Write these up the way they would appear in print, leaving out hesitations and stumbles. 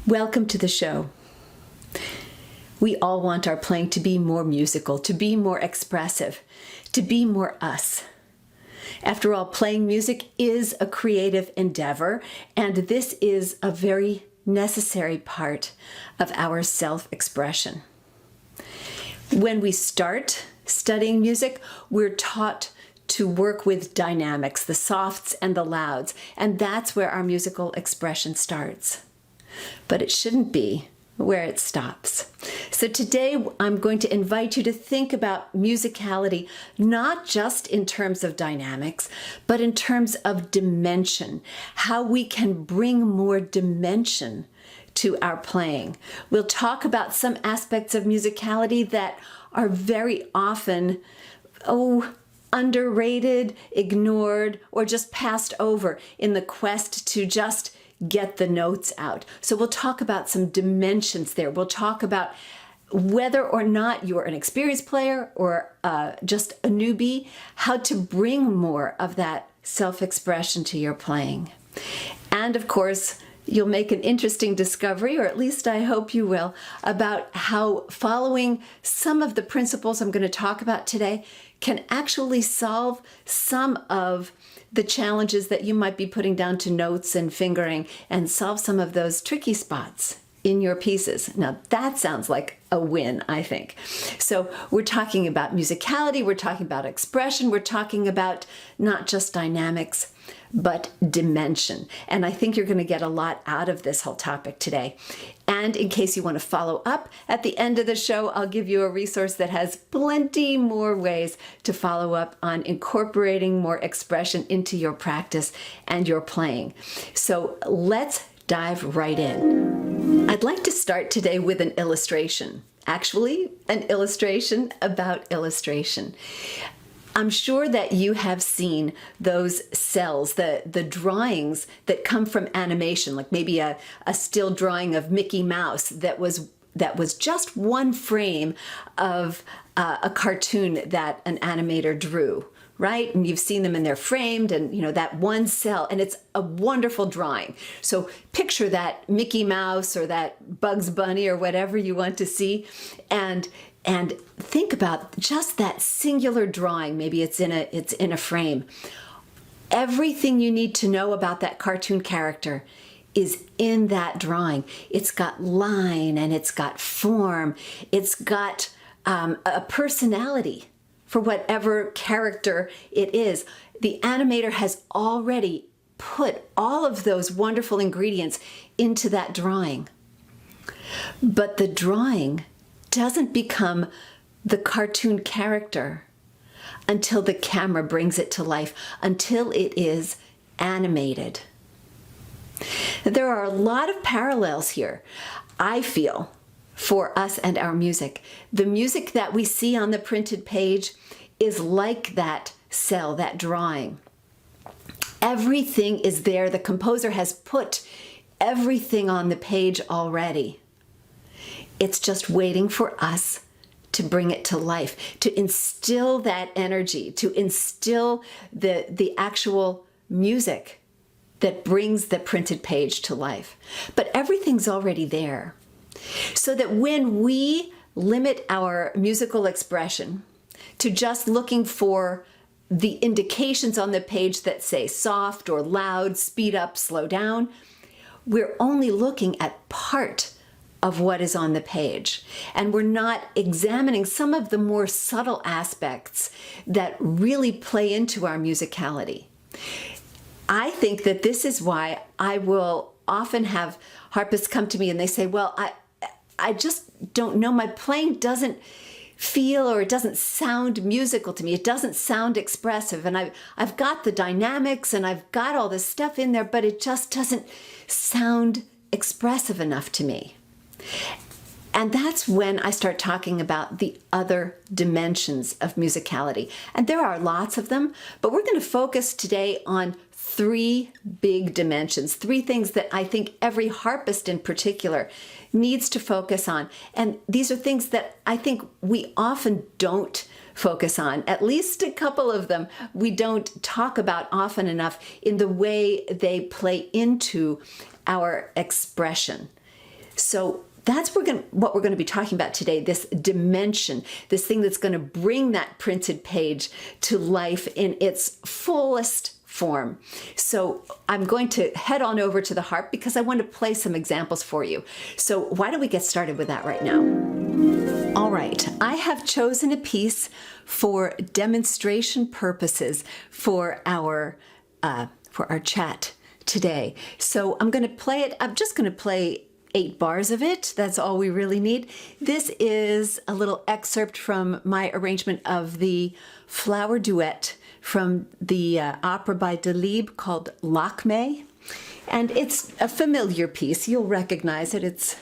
Welcome to the show. We all want our playing to be more musical, to be more expressive, to be more us. After all, playing music is a creative endeavor, and this is a very necessary part of our self-expression. When we start studying music, we're taught to work with dynamics, the softs and the louds, and that's where our musical expression starts. But it shouldn't be where it stops. So today I'm going to invite you to think about musicality, not just in terms of dynamics, but in terms of dimension, how we can bring more dimension to our playing. We'll talk about some aspects of musicality that are very often, underrated, ignored, or just passed over in the quest to just get the notes out. So we'll talk about some dimensions there. We'll talk about whether or not you're an experienced player or just a newbie, how to bring more of that self-expression to your playing. And of course, you'll make an interesting discovery, or at least I hope you will, about how following some of the principles I'm going to talk about today can actually solve some of the challenges that you might be putting down to notes and fingering, and solve some of those tricky spots in your pieces. Now that sounds like a win, I think. So we're talking about musicality, we're talking about expression, we're talking about not just dynamics, but dimension. And I think you're going to get a lot out of this whole topic today. And in case you want to follow up, at the end of the show, I'll give you a resource that has plenty more ways to follow up on incorporating more expression into your practice and your playing. So let's dive right in. I'd like to start today with an illustration. Actually, an illustration about illustration. I'm sure that you have seen those cells, the drawings that come from animation, like maybe a still drawing of Mickey Mouse that was just one frame of a cartoon that an animator drew, right? And you've seen them and they're framed, and that one cell, and it's a wonderful drawing. So picture that Mickey Mouse or that Bugs Bunny or whatever you want to see, and think about just that singular drawing. Maybe it's in a frame. Everything you need to know about that cartoon character is in that drawing. It's got line and it's got form. It's got a personality for whatever character it is. The animator has already put all of those wonderful ingredients into that drawing. But the drawing doesn't become the cartoon character until the camera brings it to life, until it is animated. There are a lot of parallels here, I feel, for us and our music. The music that we see on the printed page is like that cell, that drawing. Everything is there. The composer has put everything on the page already. It's just waiting for us to bring it to life, to instill that energy, to instill the actual music that brings the printed page to life. But everything's already there. So that when we limit our musical expression to just looking for the indications on the page that say soft or loud, speed up, slow down, we're only looking at part of what is on the page. And we're not examining some of the more subtle aspects that really play into our musicality. I think that this is why I will often have harpists come to me and they say, well, I just don't know, my playing doesn't feel, or it doesn't sound musical to me. It doesn't sound expressive. And I've got the dynamics and I've got all this stuff in there, but it just doesn't sound expressive enough to me. And that's when I start talking about the other dimensions of musicality. And there are lots of them, but we're going to focus today on three big dimensions, three things that I think every harpist in particular needs to focus on. And these are things that I think we often don't focus on. At least a couple of them we don't talk about often enough in the way they play into our expression. So that's what we're going to be talking about today, this dimension, this thing that's going to bring that printed page to life in its fullest form. So I'm going to head on over to the harp because I want to play some examples for you. So why don't we get started with that right now? All right, I have chosen a piece for demonstration purposes for our chat today. So I'm going to play it. I'm just going to play 8 bars of it. That's all we really need. This is a little excerpt from my arrangement of the flower duet from the opera by Delibes called Lakmé. And it's a familiar piece. You'll recognize it. It's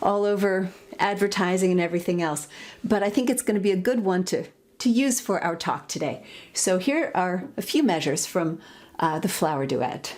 all over advertising and everything else. But I think it's going to be a good one to use for our talk today. So here are a few measures from the flower duet.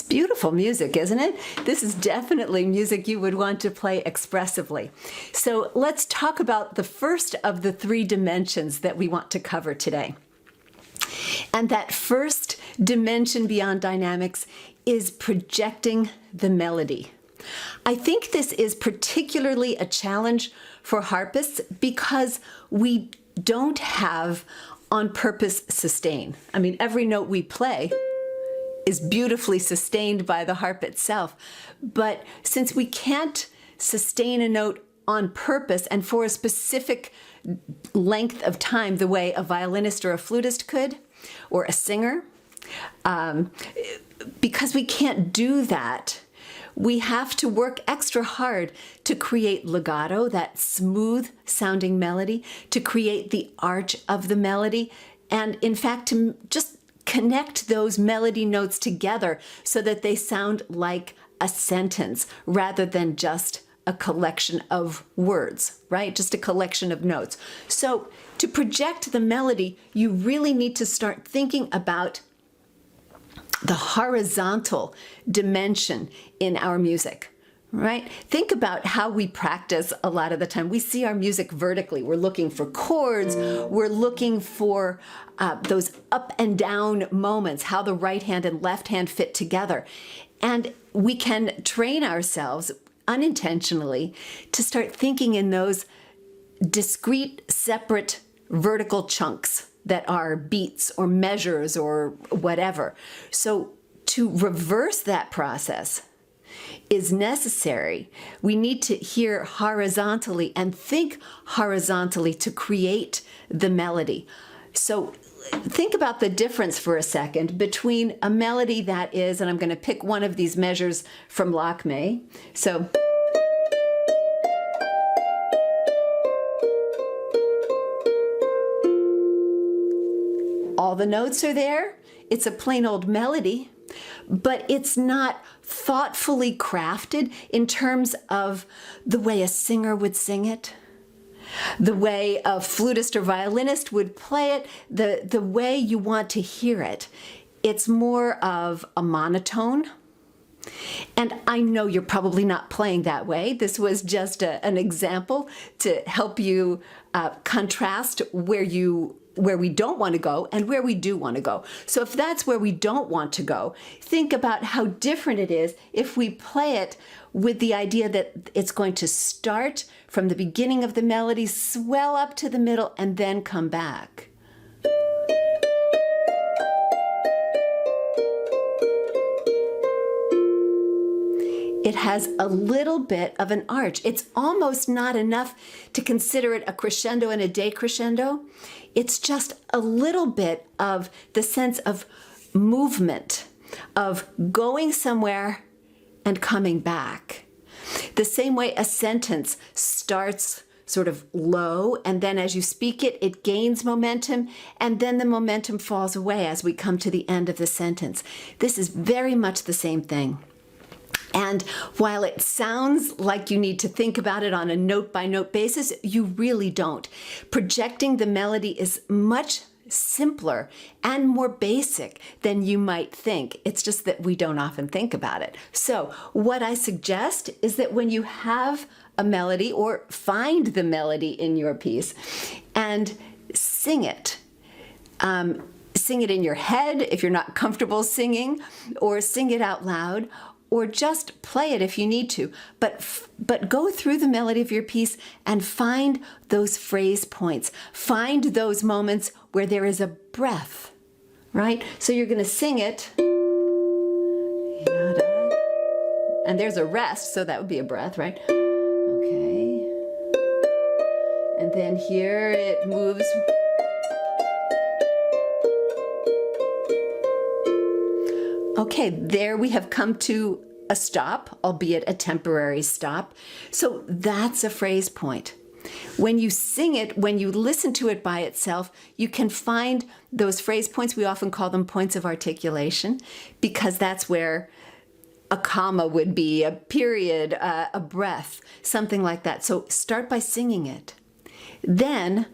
Beautiful music, isn't it? This is definitely music you would want to play expressively. So let's talk about the first of the 3 dimensions that we want to cover today. And that first dimension beyond dynamics is projecting the melody. I think this is particularly a challenge for harpists because we don't have on purpose sustain. I mean, every note we play is beautifully sustained by the harp itself. But since we can't sustain a note on purpose and for a specific length of time the way a violinist or a flutist could, or a singer, because we can't do that, we have to work extra hard to create legato, that smooth sounding melody, to create the arch of the melody, and in fact to just connect those melody notes together so that they sound like a sentence rather than just a collection of words, right? Just a collection of notes. So to project the melody, you really need to start thinking about the horizontal dimension in our music. Right? Think about how we practice a lot of the time. We see our music vertically. We're looking for chords. We're looking for those up and down moments, how the right hand and left hand fit together. And we can train ourselves unintentionally to start thinking in those discrete, separate vertical chunks that are beats or measures or whatever. So to reverse that process is necessary. We need to hear horizontally and think horizontally to create the melody. So think about the difference for a second between a melody that is, and I'm going to pick one of these measures from Lakmé. So all the notes are there. It's a plain old melody, but it's not thoughtfully crafted in terms of the way a singer would sing it, the way a flutist or violinist would play it, the way you want to hear it. It's more of a monotone. And I know you're probably not playing that way. This was just an example to help you contrast where we don't want to go and where we do want to go. So if that's where we don't want to go, think about how different it is if we play it with the idea that it's going to start from the beginning of the melody, swell up to the middle, and then come back. It has a little bit of an arch. It's almost not enough to consider it a crescendo and a decrescendo. It's just a little bit of the sense of movement, of going somewhere and coming back. The same way a sentence starts sort of low, and then as you speak it, it gains momentum, and then the momentum falls away as we come to the end of the sentence. This is very much the same thing. And while it sounds like you need to think about it on a note-by-note basis, you really don't. Projecting the melody is much simpler and more basic than you might think. It's just that we don't often think about it. So what I suggest is that when you have a melody, or find the melody in your piece and sing it. Sing it in your head if you're not comfortable singing, or sing it out loud, or just play it if you need to. But go through the melody of your piece and find those phrase points. Find those moments where there is a breath, right? So you're going to sing it, and there's a rest, so that would be a breath, right? Okay. And then here it moves. Okay, there we have come to a stop, albeit a temporary stop. So that's a phrase point. When you sing it, when you listen to it by itself, you can find those phrase points. We often call them points of articulation, because that's where a comma would be, a period, a breath, something like that. So start by singing it. Then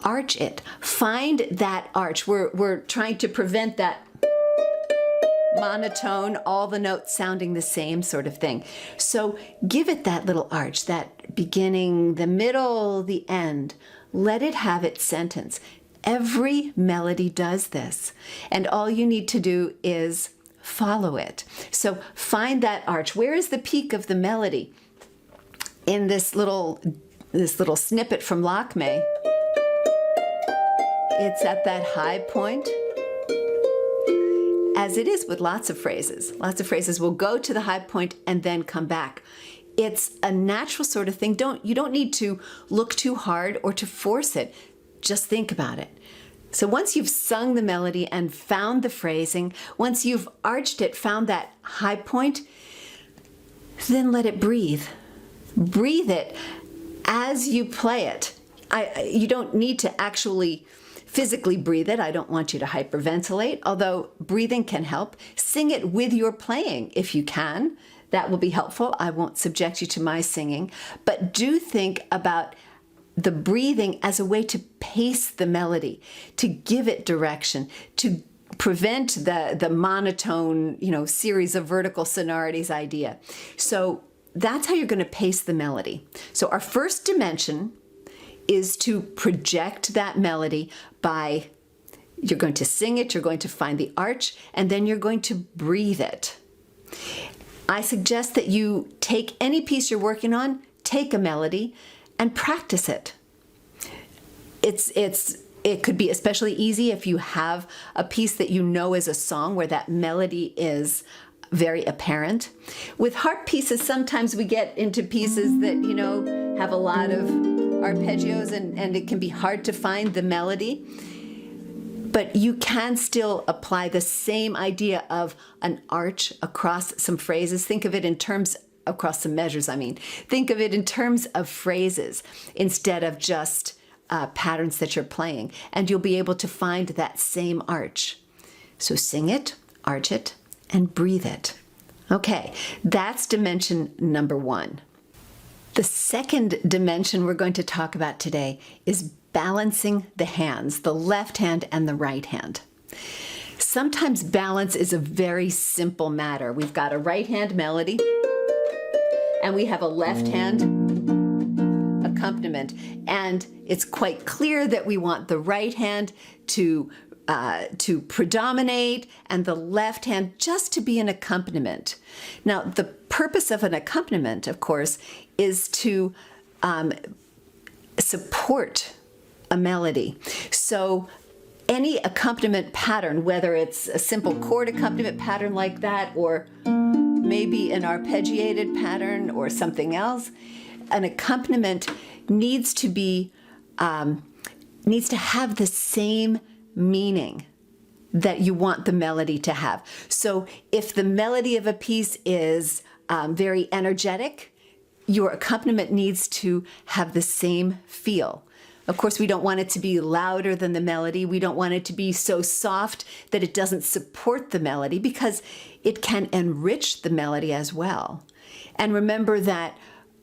arch it. Find that arch. We're trying to prevent that monotone, all the notes sounding the same sort of thing. So give it that little arch, that beginning, the middle, the end. Let it have its sentence. Every melody does this, and all you need to do is follow it. So find that arch. Where is the peak of the melody? In this little snippet from Lakme, it's at that high point. As it is with lots of phrases. Lots of phrases will go to the high point and then come back. It's a natural sort of thing. You don't need to look too hard or to force it. Just think about it. So once you've sung the melody and found the phrasing, once you've arched it, found that high point, then let it breathe. Breathe it as you play it. You don't need to actually physically breathe it. I don't want you to hyperventilate, although breathing can help. Sing it with your playing if you can. That will be helpful. I won't subject you to my singing, but do think about the breathing as a way to pace the melody, to give it direction, to prevent the monotone, series of vertical sonorities idea. So that's how you're going to pace the melody. So our first dimension is to project that melody by, you're going to sing it, you're going to find the arch, and then you're going to breathe it. I suggest that you take any piece you're working on, take a melody, and practice it. It could be especially easy if you have a piece that you know is a song where that melody is very apparent. With harp pieces, sometimes we get into pieces that, have a lot of arpeggios and it can be hard to find the melody. But you can still apply the same idea of an arch across some phrases. Think of it in terms, across some measures, Think of it in terms of phrases instead of just patterns that you're playing. And you'll be able to find that same arch. So sing it, arch it, and breathe it. Okay, that's dimension number one. The second dimension we're going to talk about today is balancing the hands, the left hand and the right hand. Sometimes balance is a very simple matter. We've got a right hand melody and we have a left hand accompaniment, and it's quite clear that we want the right hand to predominate and the left hand just to be an accompaniment. Now, the purpose of an accompaniment, of course, is to support a melody. So any accompaniment pattern, whether it's a simple chord accompaniment pattern like that, or maybe an arpeggiated pattern or something else, an accompaniment needs to have the same meaning that you want the melody to have. So if the melody of a piece is very energetic, your accompaniment needs to have the same feel. Of course, we don't want it to be louder than the melody. We don't want it to be so soft that it doesn't support the melody, because it can enrich the melody as well. And remember that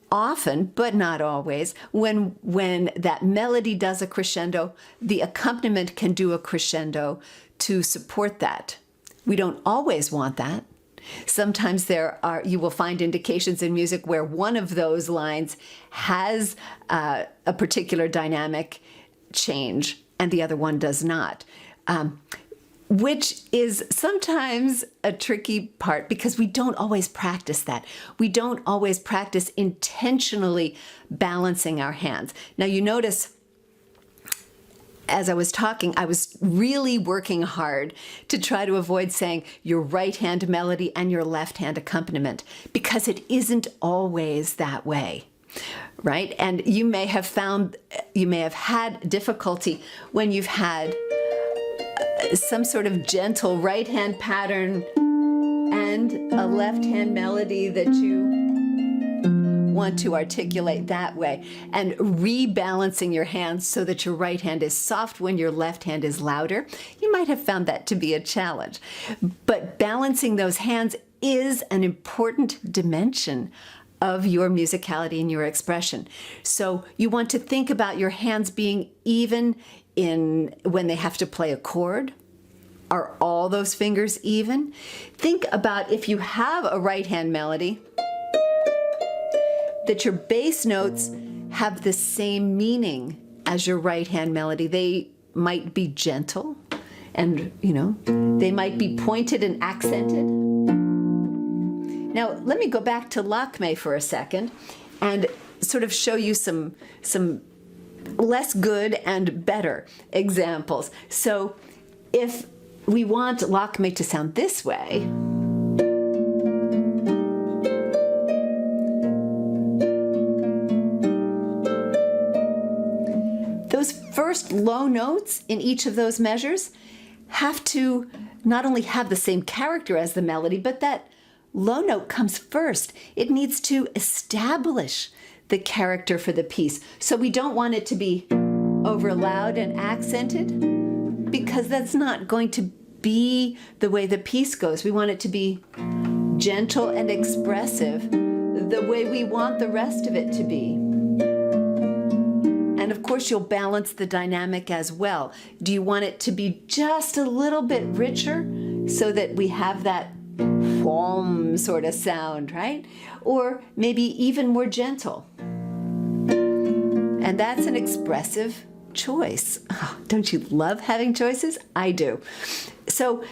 often, but not always, when that melody does a crescendo, the accompaniment can do a crescendo to support that. We don't always want that. Sometimes you will find indications in music where one of those lines has a particular dynamic change and the other one does not, which is sometimes a tricky part because we don't always practice that. We don't always practice intentionally balancing our hands. Now you notice, as I was talking, I was really working hard to try to avoid saying your right hand melody and your left hand accompaniment, because it isn't always that way, right? And you may have had difficulty when you've had some sort of gentle right hand pattern and a left hand melody that you want to articulate that way, and rebalancing your hands so that your right hand is soft when your left hand is louder. You might have found that to be a challenge. But balancing those hands is an important dimension of your musicality and your expression. So you want to think about your hands being even when they have to play a chord. Are all those fingers even? Think about if you have a right hand melody, that your bass notes have the same meaning as your right hand melody. They might be gentle and, they might be pointed and accented. Now, let me go back to Lakme for a second and sort of show you some less good and better examples. So if we want Lakme to sound this way, those first low notes in each of those measures have to not only have the same character as the melody, but that low note comes first. It needs to establish the character for the piece. So we don't want it to be over loud and accented, because that's not going to be the way the piece goes. We want it to be gentle and expressive, the way we want the rest of it to be. And of course, you'll balance the dynamic as well. Do you want it to be just a little bit richer so that we have that whom sort of sound, right? Or maybe even more gentle. And that's an expressive choice. Oh, don't you love having choices? I do. So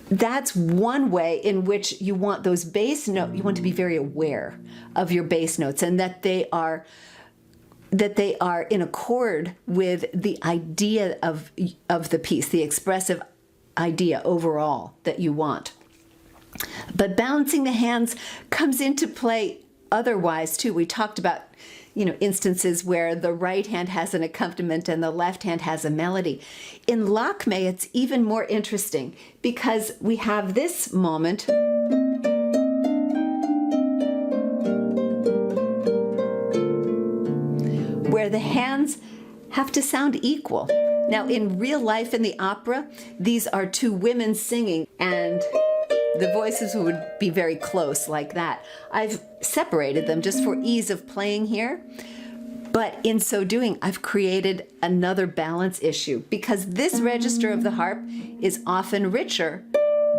that's one way in which you want those bass notes, you want to be very aware of your bass notes and that they are in accord with the idea of the piece, the expressive idea overall that you want. But balancing the hands comes into play otherwise too. We talked about, instances where the right hand has an accompaniment and the left hand has a melody. In Lakme, it's even more interesting because we have this moment where the hands have to sound equal. Now, in real life in the opera, these are two women singing, and the voices would be very close like that. I've separated them just for ease of playing here, but in so doing, I've created another balance issue because this register of the harp is often richer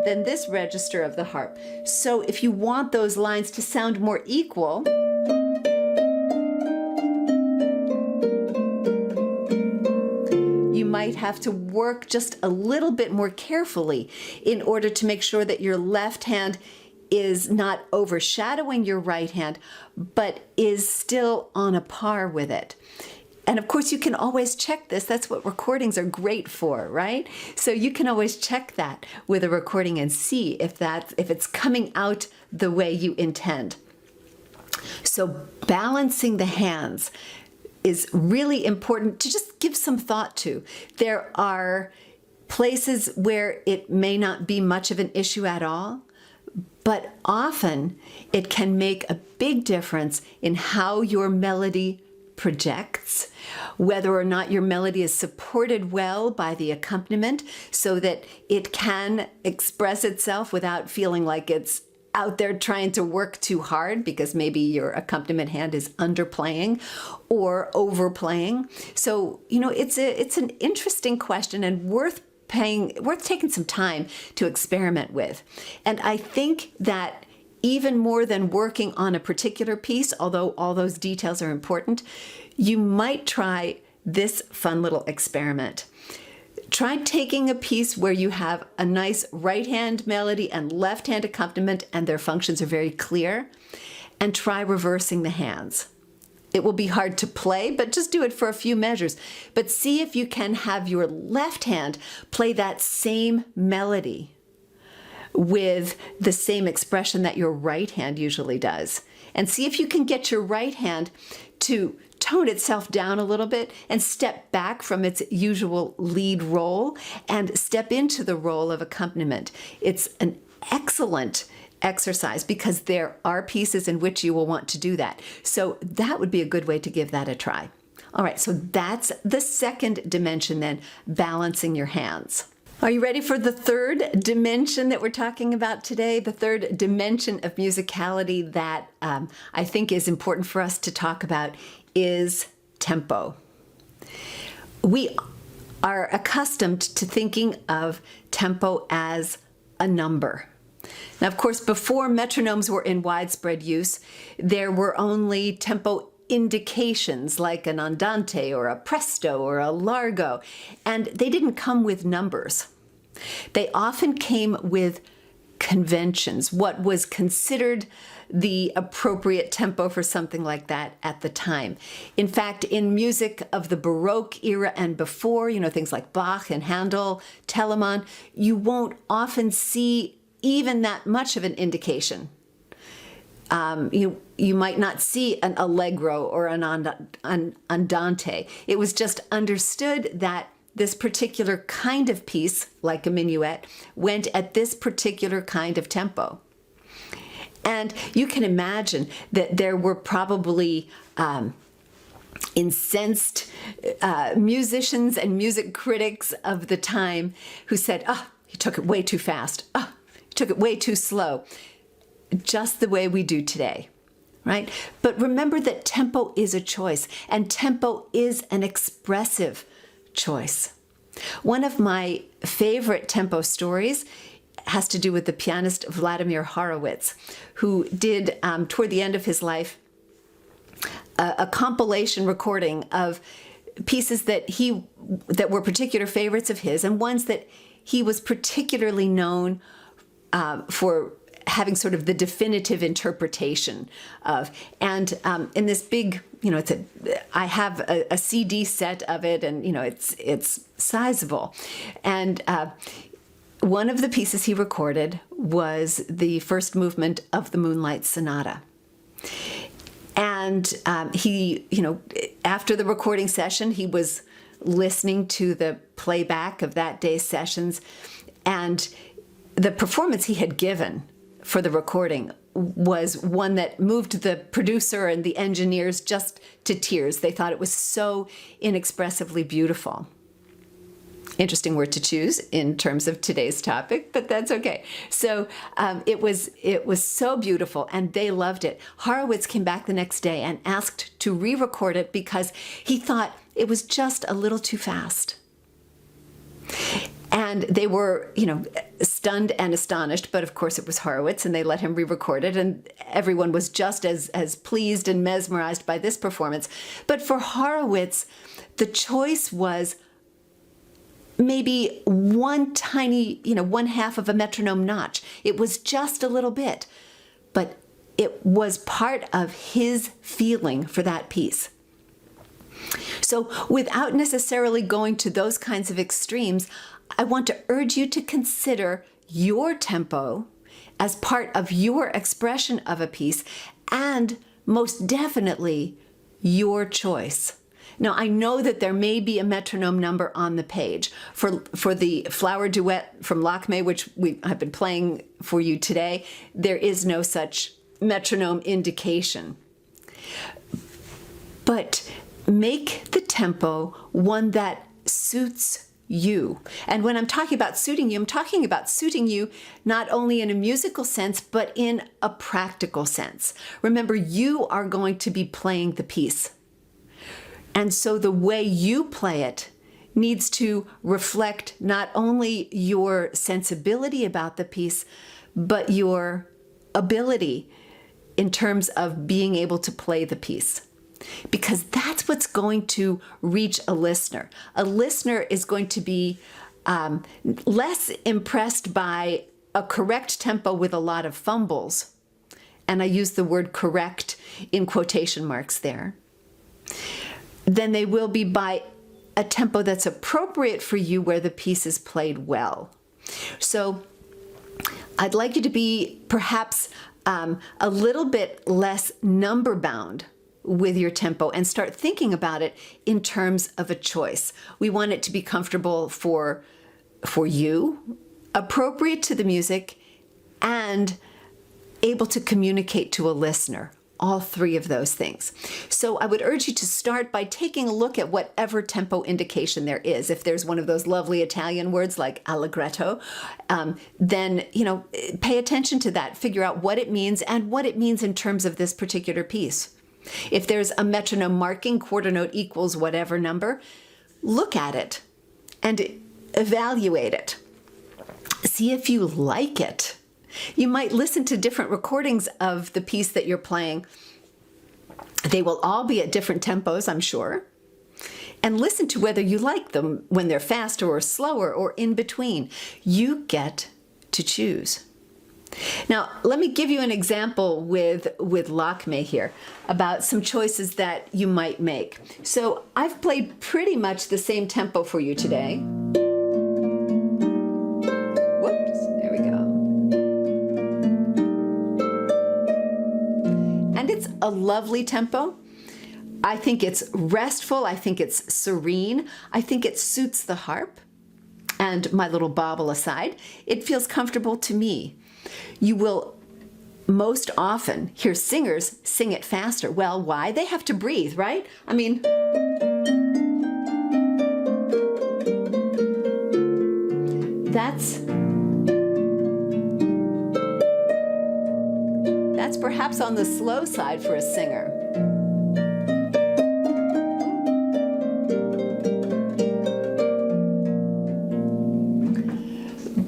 than this register of the harp. So if you want those lines to sound more equal, you might have to work just a little bit more carefully in order to make sure that your left hand is not overshadowing your right hand, but is still on a par with it. And of course, you can always check this. That's what recordings are great for, right? So you can always check that with a recording and see if it's coming out the way you intend. So balancing the hands is really important to just give some thought to. There are places where it may not be much of an issue at all, but often it can make a big difference in how your melody projects, whether or not your melody is supported well by the accompaniment so that it can express itself without feeling like it's out there trying to work too hard because maybe your accompaniment hand is underplaying or overplaying. So, it's an interesting question and worth taking some time to experiment with. And I think that even more than working on a particular piece, although all those details are important, you might try this fun little experiment. Try taking a piece where you have a nice right hand melody and left hand accompaniment and their functions are very clear, and try reversing the hands. It will be hard to play, but just do it for a few measures. But see if you can have your left hand play that same melody with the same expression that your right hand usually does. And see if you can get your right hand to tone itself down a little bit and step back from its usual lead role and step into the role of accompaniment. It's an excellent exercise because there are pieces in which you will want to do that. So that would be a good way to give that a try. All right, so that's the second dimension then, balancing your hands. Are you ready for the third dimension that we're talking about today? The third dimension of musicality that I think is important for us to talk about is tempo. We are accustomed to thinking of tempo as a number. Now, of course, before metronomes were in widespread use, there were only tempo indications like an andante or a presto or a largo, and they didn't come with numbers. They often came with conventions, what was considered the appropriate tempo for something like that at the time. In fact, in music of the Baroque era and before, things like Bach and Handel, Telemann, you won't often see even that much of an indication. You might not see an allegro or an andante. It was just understood that this particular kind of piece, like a minuet, went at this particular kind of tempo. And you can imagine that there were probably incensed musicians and music critics of the time who said, he took it way too fast. He took it way too slow. Just the way we do today, right? But remember that tempo is a choice, and tempo is an expressive choice. One of my favorite tempo stories has to do with the pianist Vladimir Horowitz, who did, toward the end of his life, a compilation recording of pieces that were particular favorites of his, and ones that he was particularly known for having sort of the definitive interpretation of. And in this big, I have a CD set of it, and it's sizable. And one of the pieces he recorded was the first movement of the Moonlight Sonata. And he, after the recording session, he was listening to the playback of that day's sessions, and the performance he had given for the recording was one that moved the producer and the engineers just to tears. They thought it was so inexpressively beautiful. Interesting word to choose in terms of today's topic, but that's okay. So it was so beautiful, and they loved it. Horowitz came back the next day and asked to re-record it because he thought it was just a little too fast. And they were, stunned and astonished, but of course it was Horowitz, and they let him re-record it, and everyone was just as pleased and mesmerized by this performance. But for Horowitz, the choice was maybe one tiny, one half of a metronome notch. It was just a little bit, but it was part of his feeling for that piece. So without necessarily going to those kinds of extremes, I want to urge you to consider your tempo as part of your expression of a piece, and most definitely your choice. Now, I know that there may be a metronome number on the page. For the flower duet from Lakme, which I've been playing for you today, there is no such metronome indication. But make the tempo one that suits you. And when I'm talking about suiting you, I'm talking about suiting you not only in a musical sense, but in a practical sense. Remember, you are going to be playing the piece. And so the way you play it needs to reflect not only your sensibility about the piece, but your ability in terms of being able to play the piece. Because that's what's going to reach a listener. A listener is going to be less impressed by a correct tempo with a lot of fumbles. And I use the word correct in quotation marks there. Than they will be by a tempo that's appropriate for you where the piece is played well. So I'd like you to be perhaps a little bit less number bound with your tempo and start thinking about it in terms of a choice. We want it to be comfortable for you, appropriate to the music, and able to communicate to a listener. All three of those things. So I would urge you to start by taking a look at whatever tempo indication there is. If there's one of those lovely Italian words like allegretto, then pay attention to that. Figure out what it means and what it means in terms of this particular piece. If there's a metronome marking, quarter note equals whatever number, look at it and evaluate it. See if you like it. You might listen to different recordings of the piece that you're playing. They will all be at different tempos, I'm sure. And listen to whether you like them when they're faster or slower or in between. You get to choose. Now, let me give you an example with Lakme here about some choices that you might make. So I've played pretty much the same tempo for you today. Whoops, there we go. And it's a lovely tempo. I think it's restful. I think it's serene. I think it suits the harp. And my little bobble aside, it feels comfortable to me. You will most often hear singers sing it faster. Well, why? They have to breathe, right? I mean, that's perhaps on the slow side for a singer.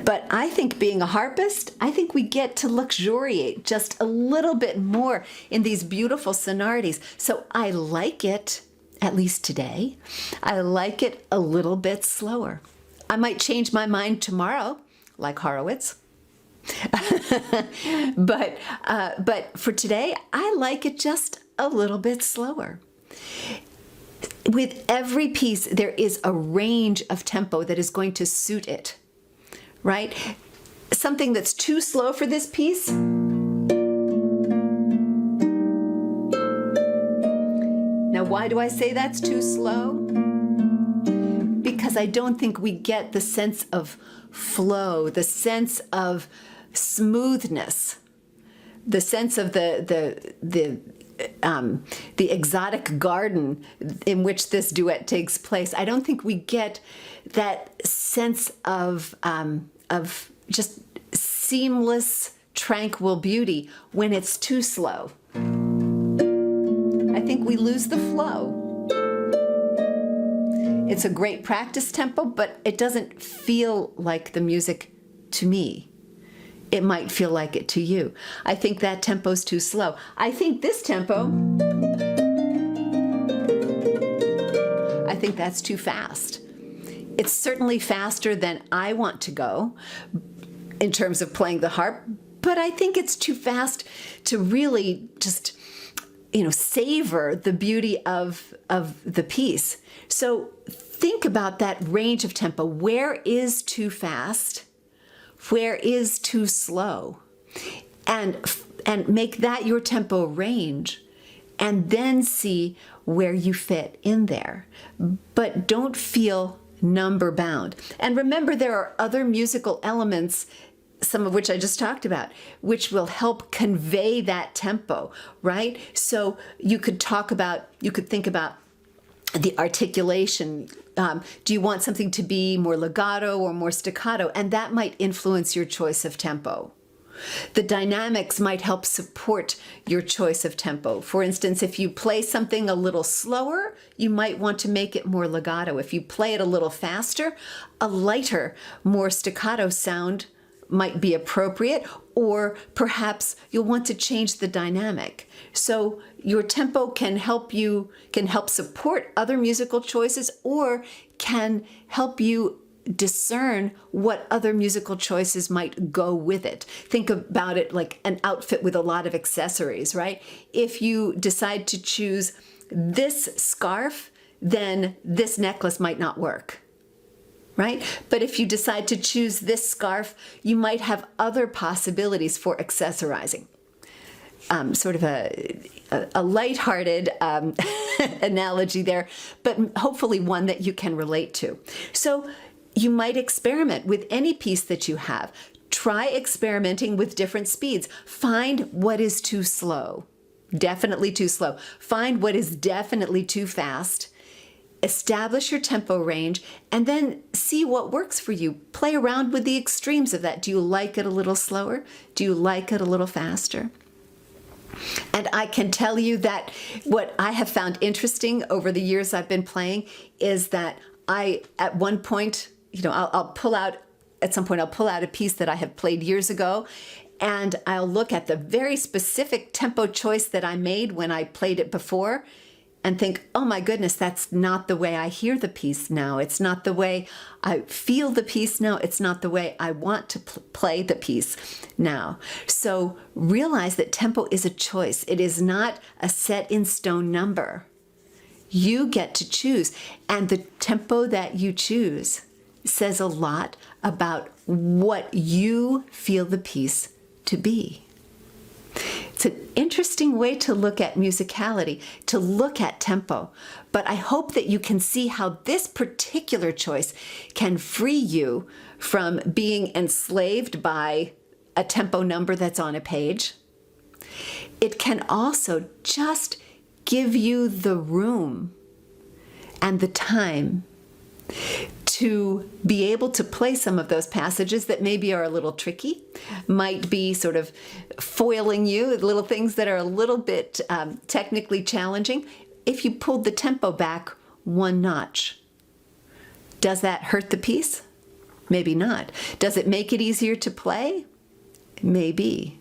But I think being a harpist, I think we get to luxuriate just a little bit more in these beautiful sonorities. So I like it, at least today, I like it a little bit slower. I might change my mind tomorrow, like Horowitz. But for today, I like it just a little bit slower. With every piece, there is a range of tempo that is going to suit it. Right? Something that's too slow for this piece. Now, why do I say that's too slow? Because I don't think we get the sense of flow, the sense of smoothness, the sense of the exotic garden in which this duet takes place. I don't think we get that sense of just seamless, tranquil beauty when it's too slow. I think we lose the flow. It's a great practice tempo, but it doesn't feel like the music to me. It might feel like it to you. I think that tempo's too slow. I think this tempo, I think that's too fast. It's certainly faster than I want to go in terms of playing the harp, but I think it's too fast to really just, savor the beauty of the piece. So think about that range of tempo. Where is too fast? Where is too slow? And make that your tempo range, and then see where you fit in there. But don't feel number bound. And remember, there are other musical elements, some of which I just talked about, which will help convey that tempo, right? So you could think about the articulation. Do you want something to be more legato or more staccato? And that might influence your choice of tempo. The dynamics might help support your choice of tempo. For instance, if you play something a little slower, you might want to make it more legato. If you play it a little faster, a lighter, more staccato sound might be appropriate, or perhaps you'll want to change the dynamic. So your tempo can help support other musical choices, or can help you discern what other musical choices might go with it. Think about it like an outfit with a lot of accessories, right? If you decide to choose this scarf, then this necklace might not work, right? But if you decide to choose this scarf, you might have other possibilities for accessorizing. Sort of a lighthearted analogy there, but hopefully one that you can relate to. So you might experiment with any piece that you have. Try experimenting with different speeds. Find what is too slow, definitely too slow. Find what is definitely too fast. Establish your tempo range, and then see what works for you. Play around with the extremes of that. Do you like it a little slower? Do you like it a little faster? And I can tell you that what I have found interesting over the years I've been playing is that at one point, I'll pull out a piece that I have played years ago, and I'll look at the very specific tempo choice that I made when I played it before and think, oh my goodness, that's not the way I hear the piece now. It's not the way I feel the piece now. It's not the way I want to play the piece now. So realize that tempo is a choice. It is not a set in stone number. You get to choose, and the tempo that you choose says a lot about what you feel the piece to be. It's an interesting way to look at musicality, to look at tempo, but I hope that you can see how this particular choice can free you from being enslaved by a tempo number that's on a page. It can also just give you the room and the time to be able to play some of those passages that maybe are a little tricky, might be sort of foiling you, little things that are a little bit technically challenging. If you pulled the tempo back one notch, does that hurt the piece? Maybe not. Does it make it easier to play? Maybe.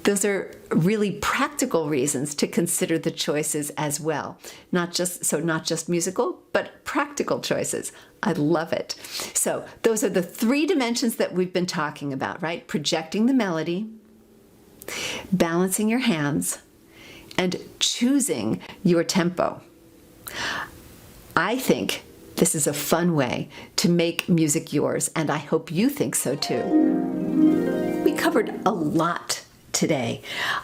Those are really practical reasons to consider the choices as well. Not just musical, but practical choices. I love it. So those are the three dimensions that we've been talking about, right? Projecting the melody, balancing your hands, and choosing your tempo. I think this is a fun way to make music yours, and I hope you think so too. We covered a lot today.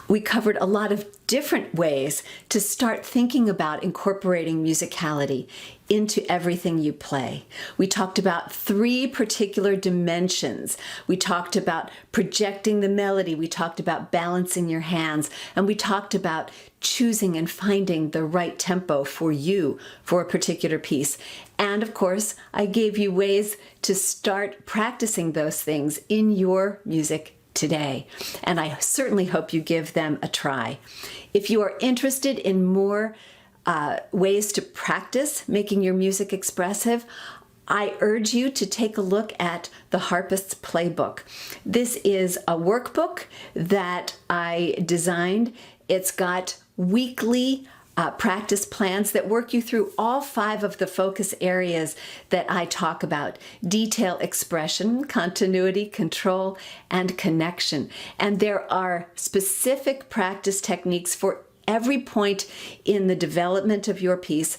We covered a lot of different ways to start thinking about incorporating musicality into everything you play. We talked about three particular dimensions. We talked about projecting the melody. We talked about balancing your hands. And we talked about choosing and finding the right tempo for you for a particular piece. And of course, I gave you ways to start practicing those things in your music today, and I certainly hope you give them a try. If you are interested in more ways to practice making your music expressive, I urge you to take a look at the Harpist's Playbook. This is a workbook that I designed. It's got weekly practice plans that work you through all 5 of the focus areas that I talk about: detail, expression, continuity, control, and connection. And there are specific practice techniques for every point in the development of your piece.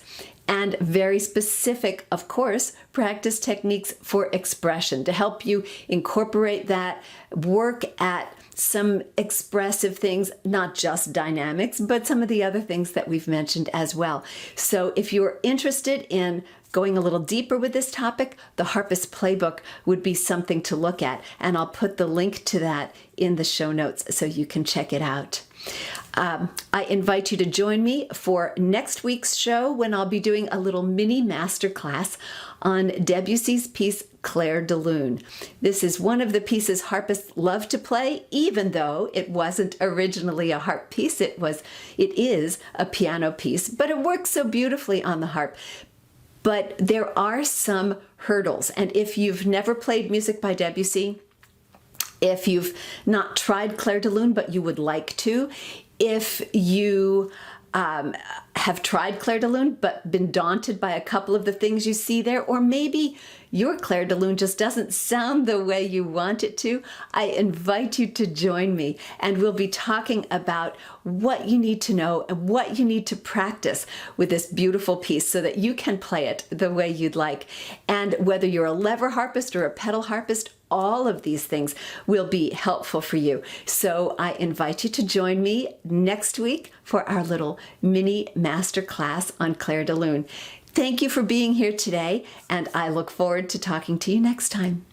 and very specific, of course, practice techniques for expression to help you incorporate that, work at some expressive things, not just dynamics, but some of the other things that we've mentioned as well. So if you're interested in going a little deeper with this topic, the Harpist Playbook would be something to look at, and I'll put the link to that in the show notes so you can check it out. I invite you to join me for next week's show when I'll be doing a little mini masterclass on Debussy's piece Clair de Lune. This is one of the pieces harpists love to play, even though it wasn't originally a harp piece. It is a piano piece, but it works so beautifully on the harp. But there are some hurdles, and if you've never played music by Debussy, if you've not tried Clair de Lune but you would like to, if you have tried Clair de Lune but been daunted by a couple of the things you see there, or maybe your Clair de Lune just doesn't sound the way you want it to, I invite you to join me, and we'll be talking about what you need to know and what you need to practice with this beautiful piece so that you can play it the way you'd like. And whether you're a lever harpist or a pedal harpist, all of these things will be helpful for you. So I invite you to join me next week for our little mini master class on Clair de Lune. Thank you for being here today, and I look forward to talking to you next time.